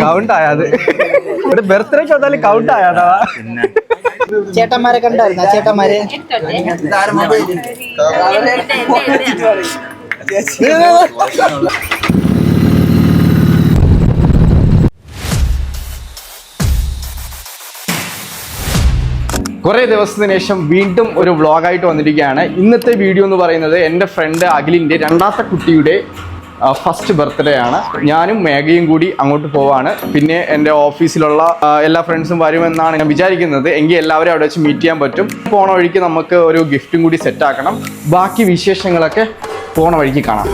Count ആയത് ഇവിടെ ബർത്ത്ഡേക്ക് വന്നാലും കൗണ്ട് ആയാതാ. ചേട്ടന്മാരെ കണ്ടായിരുന്ന ചേട്ടന്മാരെ കുറേ ദിവസത്തിന് ശേഷം വീണ്ടും ഒരു വ്ളോഗായിട്ട് വന്നിരിക്കുകയാണ്. ഇന്നത്തെ വീഡിയോ എന്ന് പറയുന്നത് എൻ്റെ ഫ്രണ്ട് അഖിലിൻ്റെ രണ്ടാമത്തെ കുട്ടിയുടെ ഫസ്റ്റ് ബർത്ത്ഡേ ആണ്. ഞാനും മേഘയും കൂടി അങ്ങോട്ട് പോവാണ്. പിന്നെ എൻ്റെ ഓഫീസിലുള്ള എല്ലാ ഫ്രണ്ട്സും വരുമെന്നാണ് ഞാൻ വിചാരിക്കുന്നത്. എങ്കിൽ എല്ലാവരും അവിടെ വെച്ച് മീറ്റ് ചെയ്യാൻ പറ്റും. പോണ വഴിക്ക് നമുക്ക് ഒരു ഗിഫ്റ്റും കൂടി സെറ്റാക്കണം. ബാക്കി വിശേഷങ്ങളൊക്കെ പോണ വഴിക്ക് കാണാം.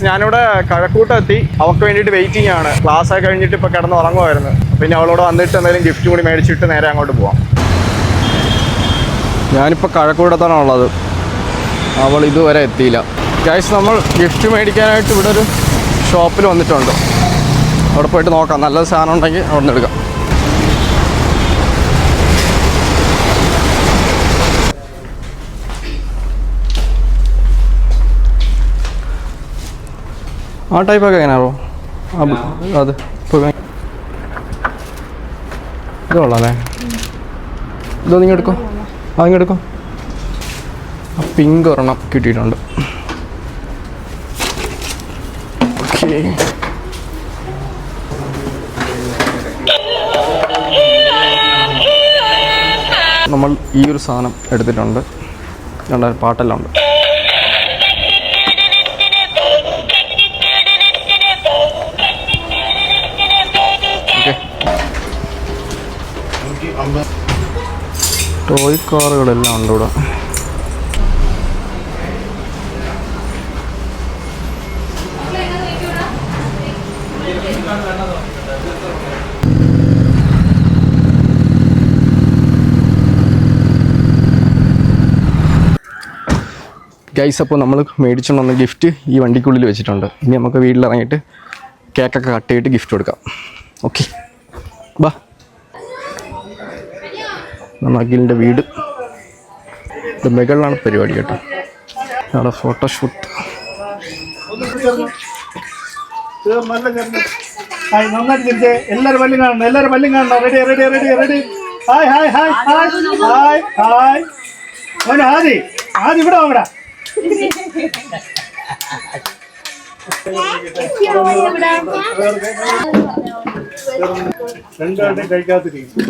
ഞാനിവിടെ കഴക്കൂട്ടെത്തി. അവൾക്ക് വേണ്ടിയിട്ട് വെയിറ്റിംഗ് ആണ്. ക്ലാസ് കഴിഞ്ഞിട്ട് ഇപ്പോൾ കിടന്ന് ഉറങ്ങുമായിരുന്നു. പിന്നെ അവളോട് വന്നിട്ട് എന്തെങ്കിലും ഗിഫ്റ്റ് കൂടി മേടിച്ചിട്ട് നേരെ അങ്ങോട്ട് പോവാം. ഞാനിപ്പോൾ കഴക്കൂട്ടത്താണ് ഉള്ളത്. അവൾ ഇതുവരെ എത്തിയില്ല. ഗൈസ്, നമ്മൾ ഗിഫ്റ്റ് മേടിക്കാനായിട്ട് ഇവിടെ ഒരു ഷോപ്പിൽ വന്നിട്ടുണ്ട്. അവിടെ പോയിട്ട് നോക്കാം. നല്ല സാധനം ഉണ്ടെങ്കിൽ അവിടെ നിന്ന് എടുക്കാം. ആ ടൈപ്പൊക്കെ എങ്ങനെയാണോ അത് ഇപ്പോൾ ഇത് കൊള്ളാമല്ലേ? ഇതോ നിങ്ങൾ എടുക്കോ? അതിങ്ങ് എടുക്കോ. ആ പിങ്ക് ഒരെണ്ണം കിട്ടിയിട്ടുണ്ട്. ഓക്കെ, നമ്മൾ ഈ ഒരു സാധനം എടുത്തിട്ടുണ്ട്. രണ്ടായിരം പാട്ടെല്ലാം ഉണ്ട്. ടോയ് കാറുകളെല്ലാം ഉണ്ട് ഇവിടെ. ഗൈസ്, അപ്പോൾ നമ്മൾ മേടിച്ചുകൊണ്ട് വന്ന ഗിഫ്റ്റ് ഈ വണ്ടിക്കുള്ളിൽ വെച്ചിട്ടുണ്ട്. ഇനി നമുക്ക് വീട്ടിലിറങ്ങിയിട്ട് കേക്കൊക്കെ കട്ട് ചെയ്തിട്ട് ഗിഫ്റ്റ് കൊടുക്കാം. ഓക്കെ, ബാ. അഖിലിൻ്റെ വീട് മുകളിലാണ് പരിപാടി കേട്ടോ. അവിടെ ഫോട്ടോഷൂട്ട്. എല്ലാവരും വല്ലും കാണണം, എല്ലാവരും വല്ലും കാണണം. Ready ready ready ready. Hi hi hi hi hi hi. മോനെ ആദി, ആദി ഇവിടെ വാങ്ങടാ. രണ്ടാളും കഴിക്കാത്തിരിക്കും.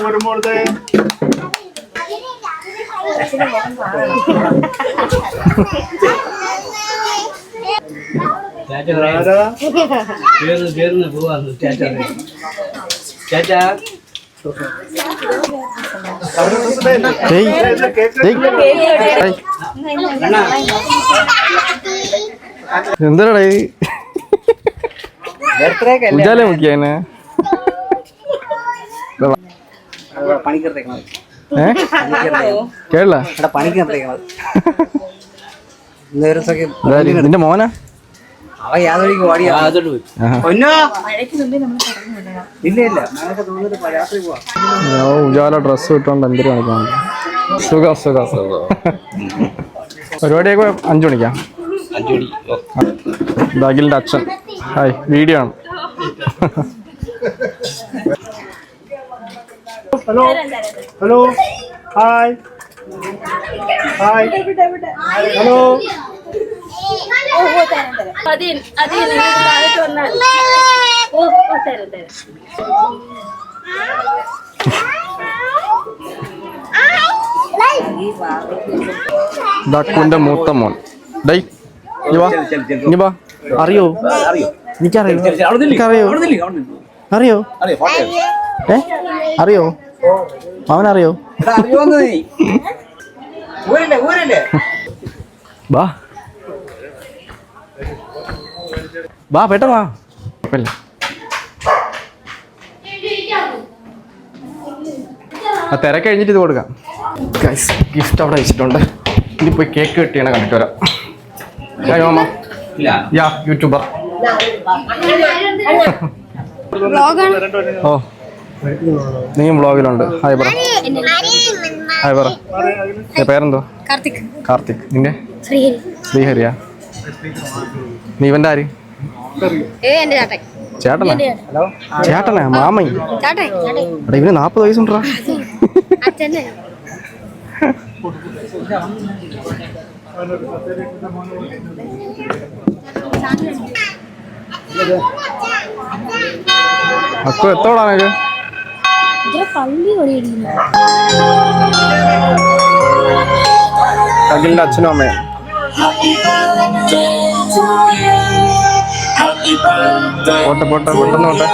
വരുമ്പോഴത്തെ എന്താടാ ഉജാല മുക്കിയാനെ കേരള നിന്റെ മോനാ? ഉജാല ഡ്രസ് ഇട്ടോണ്ട് എന്തൊരു കാണിക്കാൻ. സുഖം സുഖം സുഖം. പരിപാടിയൊക്കെ 5 മണിക്കാ. അഖിലിന്റെ അച്ഛൻ. ഹായ്, വീഡിയോ ആണ്. Hello hello hi hi hello. ദക്കുന്റെ മൂത്ത മോൻ. ഡൈ ഇനി വാ. അറിയോ? എനിക്കറിയോ. എനിക്കറിയോ? അറിയോ? അറിയോ? അവനറിയോ? വാ വാ, പെട്ടെന്ന് വാ. ആ തിരക്ക് കഴിഞ്ഞിട്ട് ഇത് കൊടുക്കാം. ഗൈസ് ഗിഫ്റ്റ് അവിടെ വെച്ചിട്ടുണ്ട്. ഇനി പോയി കേക്ക് കിട്ടിയാണ് കണ്ടിട്ട് വരാം. മാമ യാ യൂട്യൂബർ. ഓ നീയും വ്ളോഗിലുണ്ട്. ഹായ് പറ. ഹായ് പറ. പേരെന്തോ? കാർത്തിക്. നിന്റെ? ശ്രീഹരിയാ. നീ ഇവന്റെ ആര്? ചേട്ടനാ? ചേട്ടനാ? മാമൻ? ഇവന് 40 വയസ്സുണ്ടാ. അക്കു എത്തോടാണത്? അഖിലിന്റെ അച്ഛനും അമ്മയും. പോട്ടെ പെട്ടെന്ന് പോട്ടെ.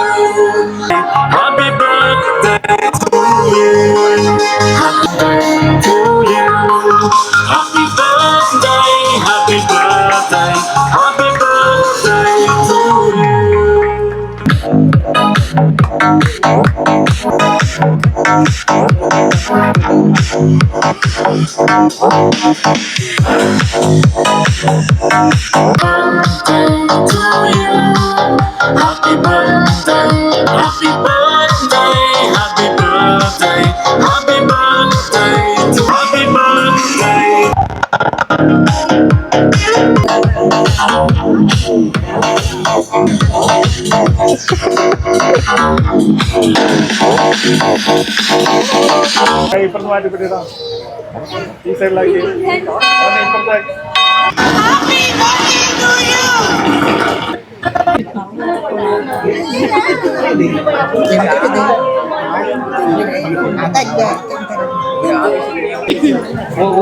ഇപ്പുറത്ത് മാറ്റിപ്പെട്ടാ ഈ സൈഡിലാക്കി ഇപ്പുറത്താക്കി.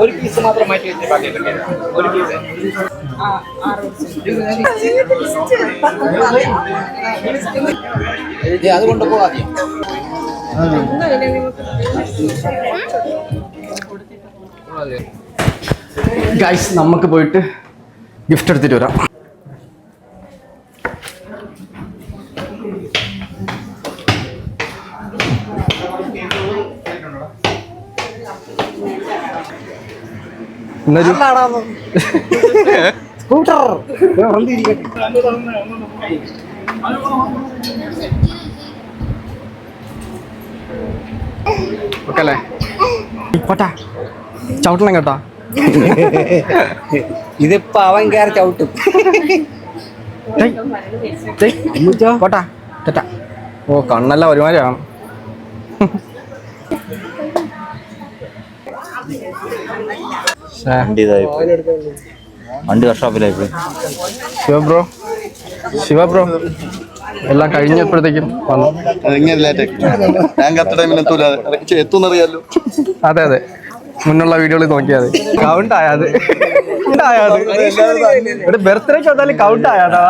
ഒരു പീസ് മാത്രം മാറ്റി ഒരു പീസ് അത് കൊണ്ടുപോകാം. ഗൈസ് നമുക്ക് പോയിട്ട് ഗിഫ്റ്റ് എടുത്തിട്ട് വരാം. ഓക്കല്ലേ പോട്ടാ ചവിട്ടണം കേട്ടോ. ഇതിപ്പോ അവൻ കയറി ചവിട്ടും. പോട്ടാ ടാറ്റാ. ഓ കണ്ണെല്ലാം ഒരുമാതിരിയാണ്. വണ്ടി വർക്ക്ഷോപ്പിലായി പോയി. ശിവ ബ്രോ എല്ലാം കഴിഞ്ഞപ്പോഴത്തേക്കും വന്നു. അതെ മുന്നുള്ള വീഡിയോയിൽ നോക്കിയാൽ മതി. കൗണ്ട് ആയത് ബർത്ത്ഡേക്ക് വന്നാലും കൗണ്ട് ആയാതാ.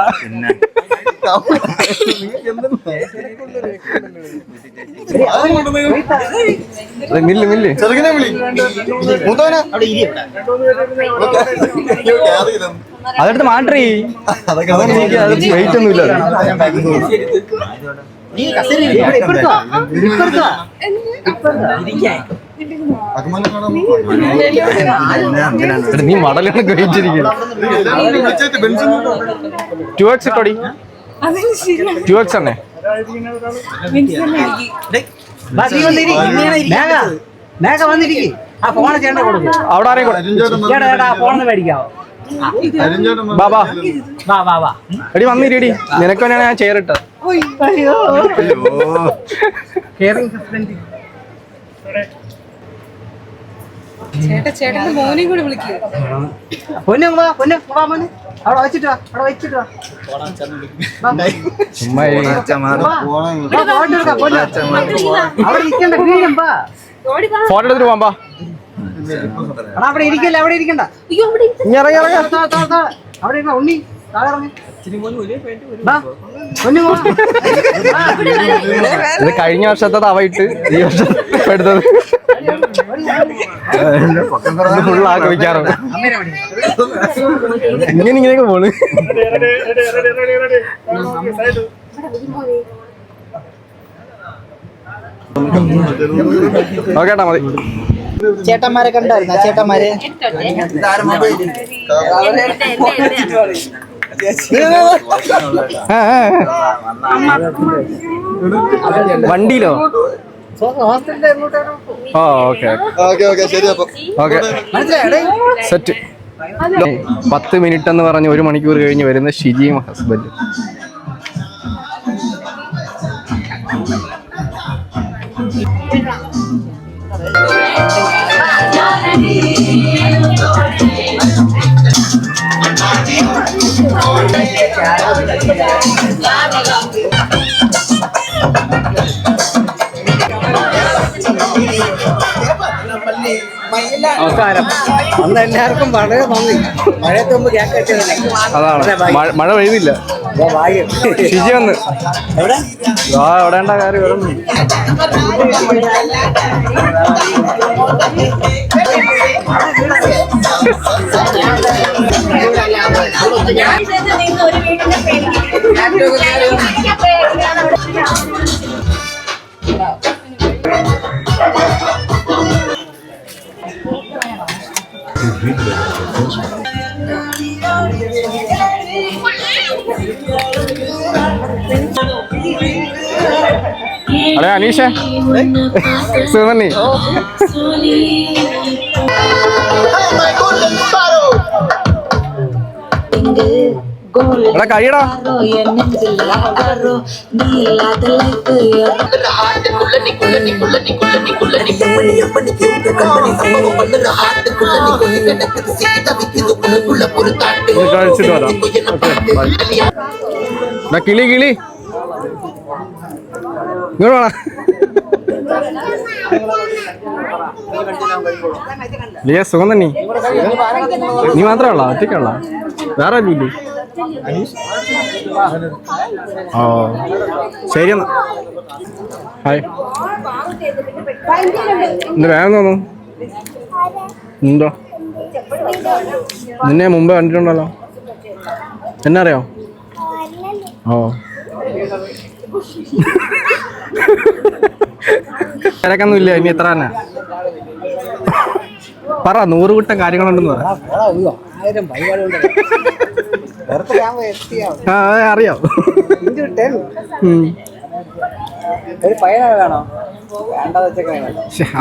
മില്ല് അതെടുത്ത് മാറ്റി. വെയിറ്റ് ഒന്നുമില്ല. നീ മടലാണ് കഴിച്ചിരിക്കുന്നത്. 2x ഇട്ടോടി. 2x തന്നെ. അവിടെ ആരെയും ബാബാ എടി വന്നിരി. നിനക്ക് തന്നെയാണ് ഞാൻ ചെയർ ഇട്ടത്. ചേട്ടന്റെ മോനെയും കൂടി വിളിക്കുക. അവിടെ വെച്ചിട്ട് ഫോട്ടോ എടുത്തിട്ട് പോകാം. അവിടെ ഇരിക്കണ്ട. അവിടെ ഉണ്ണി ഇത് കഴിഞ്ഞ വർഷത്തെ തവയിട്ട് ഈ വർഷം എടുത്തത് ഫുൾ ആക്രമിക്കാറുണ്ട്. ഇങ്ങനെയൊക്കെ പോണ്. ഓക്കെ ഏട്ടാ മതി. ചേട്ടന്മാരെ കണ്ടായിരുന്ന ചേട്ടന്മാരെ വണ്ടിയിലോ? ഓ ഓക്കെ ഓക്കെ സെറ്റ്. 10 മിനിറ്റ് എന്ന് പറഞ്ഞ് 1 മണിക്കൂർ കഴിഞ്ഞ് വരുന്ന ഷിജിയും ഹസ്ബൻഡും. നമസ്കാരം. അന്ന് എല്ലാവർക്കും വളരെ നന്ദി. മഴയത്ത് മുമ്പ് കേക്ക് കെട്ടിയതല്ലേ. അതാണ് മഴ പെയ്തില്ല. ഷിജി വന്ന് എവിടെ എവിടെണ്ട കാര്യം വരുന്നു. അതെ അനീഷ സുമന്നി എടാ കഴിയടാ. കഴിച്ചിട്ട് വരാം. കിളി കിളി ഇങ്ങോട്ട് വേണം. ലിയ സുഖം തന്നെ. നീ മാത്രമല്ല ഒറ്റയ്ക്കുള്ള വേറെ ആരുമില്ലേ? ഓ ശരി എന്നാ. ഹായ് എന്ത് വേഗം തോന്നു? എന്തോ നിന്നെ മുമ്പ് കണ്ടിട്ടുണ്ടല്ലോ. എന്നെ അറിയോ? ഓ തിരക്കൊന്നും ഇല്ല. ഇനി എത്ര തന്നെ പറ. 100 കൂട്ടം കാര്യങ്ങളുണ്ടെന്ന് പറ. ആ അറിയാം.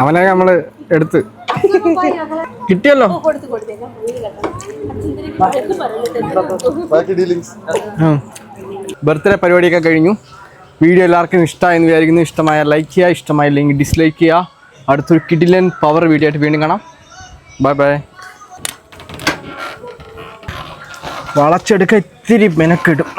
അവനെ നമ്മള് എടുത്ത് കിട്ടിയല്ലോ. ബർത്ത്ഡേ പരിപാടിയൊക്കെ കഴിഞ്ഞു. വീഡിയോ എല്ലാവർക്കും ഇഷ്ടമായെന്ന് വിചാരിക്കുന്നു. ഇഷ്ടമായ ലൈക്ക് ചെയ്യുക, ഇഷ്ടമായില്ലെങ്കിൽ ഡിസ്ലൈക്ക് ചെയ്യുക. അടുത്തൊരു കിടിലൻ പവർ വീഡിയോ ആയിട്ട് വീണ്ടും കാണാം. Bye bye. വളച്ചെടുക്കാൻ ഇത്തിരി മെനക്കിടും.